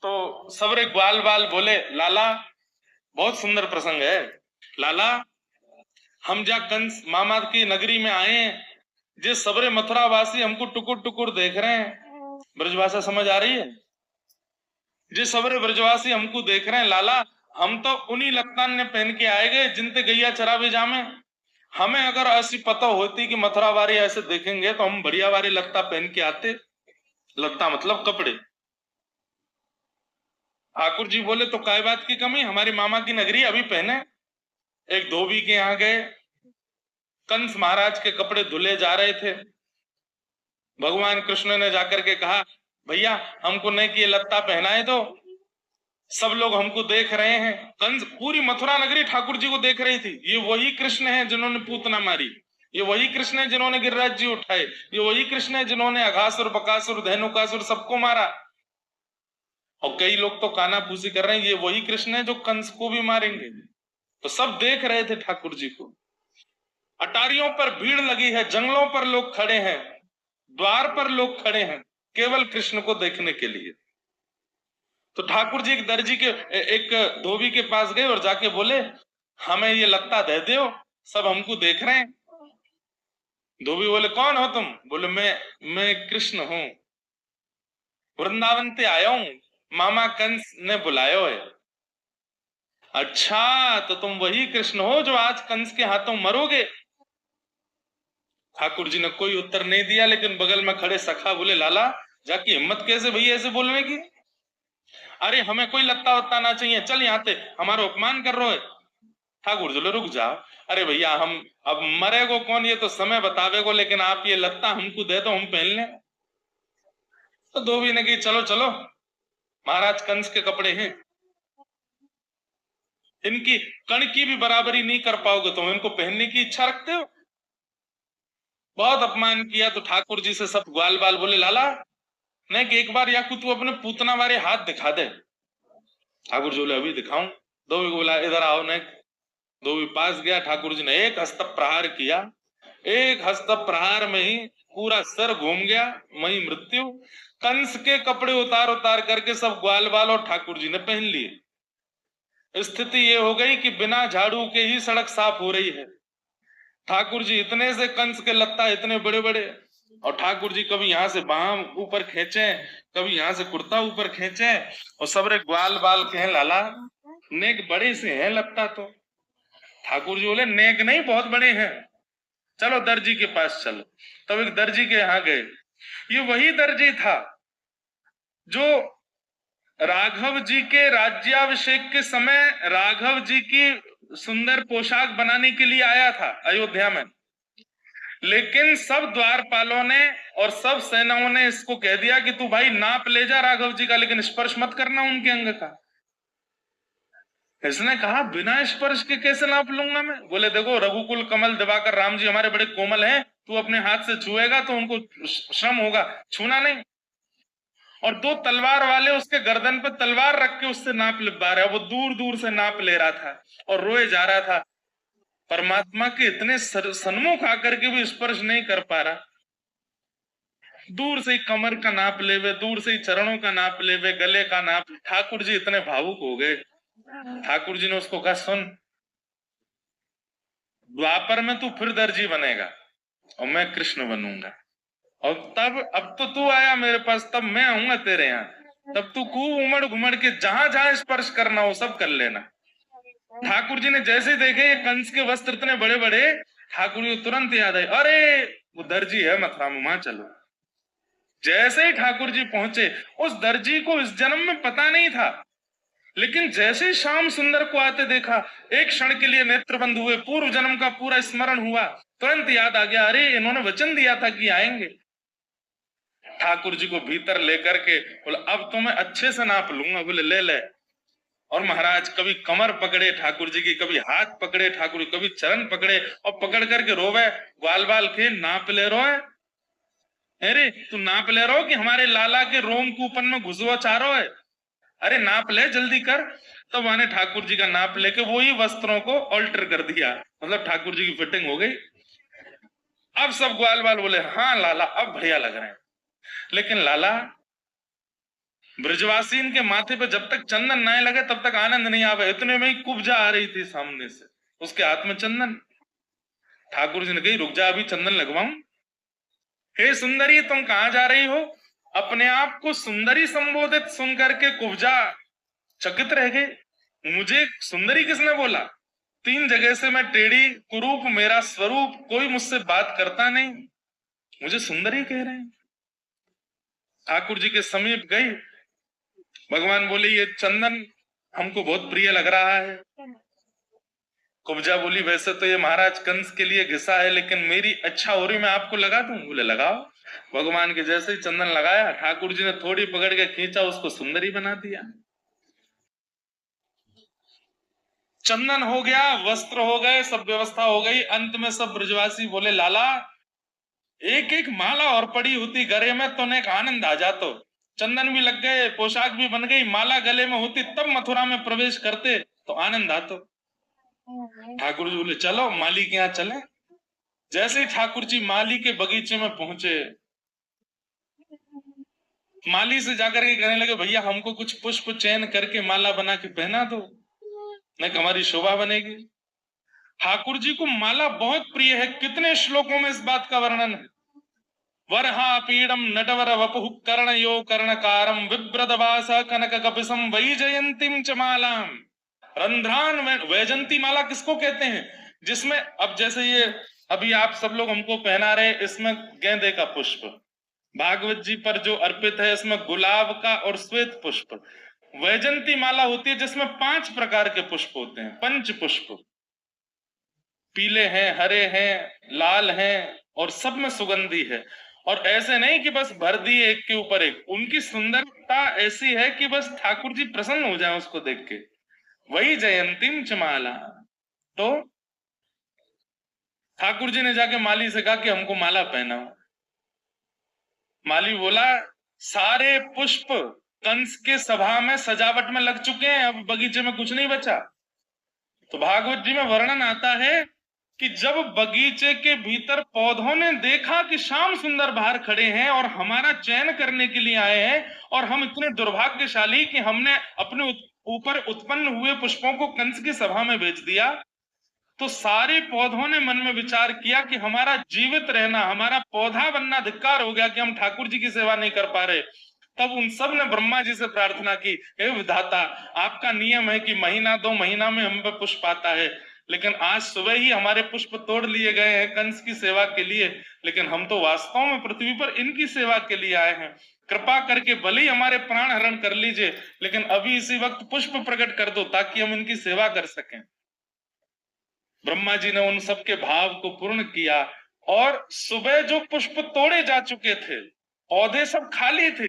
तो सबरे ग्वाल बाल बोले, लाला बहुत सुंदर प्रसंग है, लाला हम जा कंस मामा की नगरी में आए हैं, जिस सबरे मथुरा वासी हमको टुकुर टुकुर देख रहे हैं। ब्रजभाषा समझ आ रही है? जिस सबरे ब्रजवासी हमको देख रहे हैं लाला, हम तो उन्हीं लत्तान ने पहन के आए गए जिनते गैया चरावे जामे। हमें अगर ऐसी पता होती कि मथुरा वारी ऐसे देखेंगे तो हम बढ़िया वारी लत्ता पहन के आते। लत्ता मतलब कपड़े। ठाकुर जी बोले तो काय बात की कमी, हमारी मामा की नगरी अभी पहने। एक धोबी के यहाँ गए, कंस महाराज के कपड़े धुले जा रहे थे। भगवान कृष्ण ने जाकर के कहा, भैया हमको नहीं कि ये लत्ता पहनाए दो, सब लोग हमको देख रहे हैं। कंस पूरी मथुरा नगरी ठाकुर जी को देख रही थी। ये वही कृष्ण है जिन्होंने पूतना मारी, ये वही कृष्ण है जिन्होंने गिरिराज जी उठाए, ये वही कृष्ण है जिन्होंने अघासुर बकासुर धेनुकासुर सबको मारा। और कई लोग तो कानाफूसी कर रहे हैं, ये वही कृष्ण है जो कंस को भी मारेंगे। तो सब देख रहे थे ठाकुर जी को। अटारियों पर भीड़ लगी है, जंगलों पर लोग खड़े हैं, द्वार पर लोग खड़े हैं केवल कृष्ण को देखने के लिए। तो ठाकुर जी एक दर्जी के एक धोबी के पास गए और जाके बोले, हमें ये लत्ता दे दो, सब हमको देख रहे हैं। धोबी बोले, कौन हो तुम? बोले, मैं कृष्ण हूं, वृंदावन से आया हूं, मामा कंस ने बुलायो है। अच्छा, तो तुम वही कृष्ण हो जो आज कंस के हाथों मरोगे? ठाकुर जी ने कोई उत्तर नहीं दिया, लेकिन बगल में खड़े सखा बोले, लाला जाकी हिम्मत कैसे भैया ऐसे बोलने की? अरे हमें कोई लत्ता वत्ता ना चाहिए, चल यहाँ से, हमारा अपमान कर रहे हो। ठाकुर जी, रुक जाओ, अरे भैया हम अब मरेगो कौन ये तो समय बतावेगो, लेकिन आप ये लत्ता हमको दे दो, हम पहन लें। तो धोबी ने कही, चलो चलो, महाराज कंस के कपड़े हैं, इनकी कण की भी बराबरी नहीं कर पाओगे, तुम इनको पहनने की इच्छा रखते हो? बहुत अपमान किया। तो ठाकुर जी से सब ग्वाल बाल बोले, लाला नहीं कि एक बार या तू अपने पूतना वाले हाथ दिखा दे। ठाकुर जी बोले, अभी दिखाऊं? धोबी को बोला, इधर आओ। नहीं, धोबी पास गया, ठाकुर जी ने एक हस्त प्रहार किया, एक हस्त प्रहार में ही पूरा सर घूम गया, वही मृत्यु। कंस के कपड़े उतार उतार करके सब ग्वाल बाल और ठाकुर जी ने पहन लिए। स्थिति ये हो गई कि बिना झाड़ू के ही सड़क साफ हो रही है। ठाकुर जी इतने से कंस के लत्ता इतने बड़े बड़े, और ठाकुर जी कभी यहाँ से बाह ऊपर खींचे, कभी यहाँ से कुर्ता ऊपर खींचे, और सबरे ग्वाल बाल कहें, लाला नेक बड़े से हैं लगता। तो ठाकुर जी बोले, नेक नहीं बहुत बड़े हैं, चलो दर्जी के पास चलो। तब एक दर्जी के यहाँ गए। ये वही दर्जी था जो राघव जी के राज्याभिषेक के समय राघव जी की सुंदर पोशाक बनाने के लिए आया था अयोध्या में। लेकिन सब द्वारपालों ने और सब सेनाओं ने इसको कह दिया कि तू भाई नाप ले जा राघव जी का, लेकिन स्पर्श मत करना उनके अंग का। इसने कहा, बिना स्पर्श के कैसे नाप लूंगा मैं? बोले, देखो रघुकुल कमल दिवाकर राम जी हमारे बड़े कोमल हैं, तू अपने हाथ से छुएगा तो उनको श्रम होगा, छूना नहीं। और दो तलवार वाले उसके गर्दन पे तलवार रख के उससे नाप लिखवा रहे, वो दूर दूर से नाप ले रहा था और रोए जा रहा था। परमात्मा के इतने सन्मुख आकर के भी स्पर्श नहीं कर पा रहा। दूर से ही कमर का नाप लेवे, दूर से ही चरणों का नाप लेवे, गले का नाप। ठाकुर जी इतने भावुक हो गए। ठाकुर जी ने उसको कहा, सुन, द्वापर में तू फिर दर्जी बनेगा और मैं कृष्ण बनूंगा, और तब अब तो तू आया मेरे पास, तब मैं आऊंगा तेरे यहाँ, तब तू खूब उमड़ घुमड़ के जहां जहां स्पर्श करना हो सब कर लेना। ठाकुर जी ने जैसे देखे ये कंस के वस्त्र इतने बड़े बड़े, ठाकुर जी तुरंत याद आए, अरे वो दर्जी है मथुरा में, वहां चलो। जैसे ही ठाकुर जी पहुंचे, उस दर्जी को इस जन्म में पता नहीं था, लेकिन जैसे ही श्याम सुंदर को आते देखा, एक क्षण के लिए नेत्र बंद हुए, पूर्व जन्म का पूरा स्मरण हुआ, तुरंत याद आ गया, अरे इन्होंने वचन दिया था कि आएंगे। ठाकुर जी को भीतर लेकर के बोले, अब तो मैं अच्छे से नाप लूंगा। बोले, ले ले। और महाराज कभी कमर पकड़े ठाकुर जी की, कभी हाथ पकड़े ठाकुर जी, कभी चरण पकड़े, और पकड़ करके रोवे, ग्वाल बाल के नाप ले रो है। अरे तू नाप ले रहो कि हमारे लाला के रोम कूपन में घुसवा चारो है? अरे नाप ले, जल्दी कर। तो मैंने ठाकुर जी का नाप लेके वही वस्त्रों को ऑल्टर कर दिया, मतलब ठाकुर जी की फिटिंग हो गई। अब सब ग्वाल बाल बोले, हाँ लाला अब बढ़िया लग रहे हैं। लेकिन लाला ब्रजवासी इनके माथे पे जब तक चंदन ना लगे तब तक आनंद नहीं आवे। इतने में ही कुब्जा आ रही थी सामने से, उसके हाथ में चंदन। ठाकुर जी ने कही रुक जा, अभी चंदन लगवाऊं। हे सुंदरी तुम कहां जा रही हो? अपने आप को सुंदरी संबोधित सुन करके कुब्जा चकित रह गए। मुझे सुंदरी किसने बोला? 3 जगह से मैं टेढ़ी, कुरूप मेरा स्वरूप, कोई मुझसे बात करता नहीं, मुझे सुंदरी कह रहे हैं। ठाकुर जी के समीप गई, भगवान बोले ये चंदन हमको बहुत प्रिय लग रहा है। कुब्जा बोली वैसे तो ये महाराज कंस के लिए घिसा है, लेकिन मेरी अच्छा हो रही, मैं आपको लगा दूं। बोले लगाओ। भगवान के जैसे ही चंदन लगाया, ठाकुर जी ने थोड़ी पकड़ के खींचा, उसको सुंदरी बना दिया। चंदन हो गया, वस्त्र हो गए, सब व्यवस्था हो गई। अंत में सब ब्रजवासी बोले लाला एक एक माला और पड़ी होती गले में तो एक आनंद आ जातो। चंदन भी लग गए, पोशाक भी बन गई, माला गले में होती तब मथुरा में प्रवेश करते तो आनंद आतो। ठाकुर जी बोले चलो माली के यहाँ चले। जैसे ही ठाकुर जी माली के बगीचे में पहुंचे, माली से जाकर के कहने लगे भैया हमको कुछ पुष्प चयन करके माला बना के पहना दो, नहीं हमारी शोभा बनेगी। ठाकुर जी को माला बहुत प्रिय है। कितने श्लोकों में इस बात का वर्णन है। वरहा पीडम नटवर वपुः कर्णयो कर्णकारम विभ्रदवास कनक कपिसम वैजयंतीम च मालाम। रंध्रान वैजंती माला किसको कहते हैं? जिसमें अब जैसे ये अभी आप सब लोग हमको पहना रहे, इसमें गेंदे का पुष्प, भागवत जी पर जो अर्पित है इसमें गुलाब का और श्वेत पुष्प। वैजंती माला होती है जिसमें 5 प्रकार के पुष्प होते हैं, 5 पुष्प, पीले हैं, हरे हैं, लाल हैं और सब में सुगंधी है। और ऐसे नहीं कि बस भर दिए एक के ऊपर एक, उनकी सुंदरता ऐसी है कि बस ठाकुर जी प्रसन्न हो जाए उसको देख के। वही जयंतीम च माला। तो ठाकुर जी ने जाके माली से कहा कि हमको माला पहनाओ। माली बोला सारे पुष्प कंस के सभा में सजावट में लग चुके हैं, अब बगीचे में कुछ नहीं बचा। तो भागवत जी में वर्णन आता है कि जब बगीचे के भीतर पौधों ने देखा कि श्याम सुंदर बाहर खड़े हैं और हमारा चयन करने के लिए आए हैं, और हम इतने दुर्भाग्यशाली कि हमने अपने ऊपर उत्पन्न हुए पुष्पों को कंस की सभा में बेच दिया, तो सारे पौधों ने मन में विचार किया कि हमारा जीवित रहना, हमारा पौधा बनना धिक्कार हो गया कि हम ठाकुर जी की सेवा नहीं कर पा रहे। तब उन सब ने ब्रह्मा जी से प्रार्थना की, हे विधाता आपका नियम है कि महीना 2 महीना में हम पे पुष्प आता है, लेकिन आज सुबह ही हमारे पुष्प तोड़ लिए गए हैं कंस की सेवा के लिए, लेकिन हम तो वास्तव में पृथ्वी पर इनकी सेवा के लिए आए हैं। कृपा करके भले ही हमारे प्राण हरण कर लीजिए, लेकिन अभी इसी वक्त पुष्प प्रकट कर दो ताकि हम इनकी सेवा कर सकें। ब्रह्मा जी ने उन सबके भाव को पूर्ण किया, और सुबह जो पुष्प तोड़े जा चुके थे, पौधे सब खाली थे,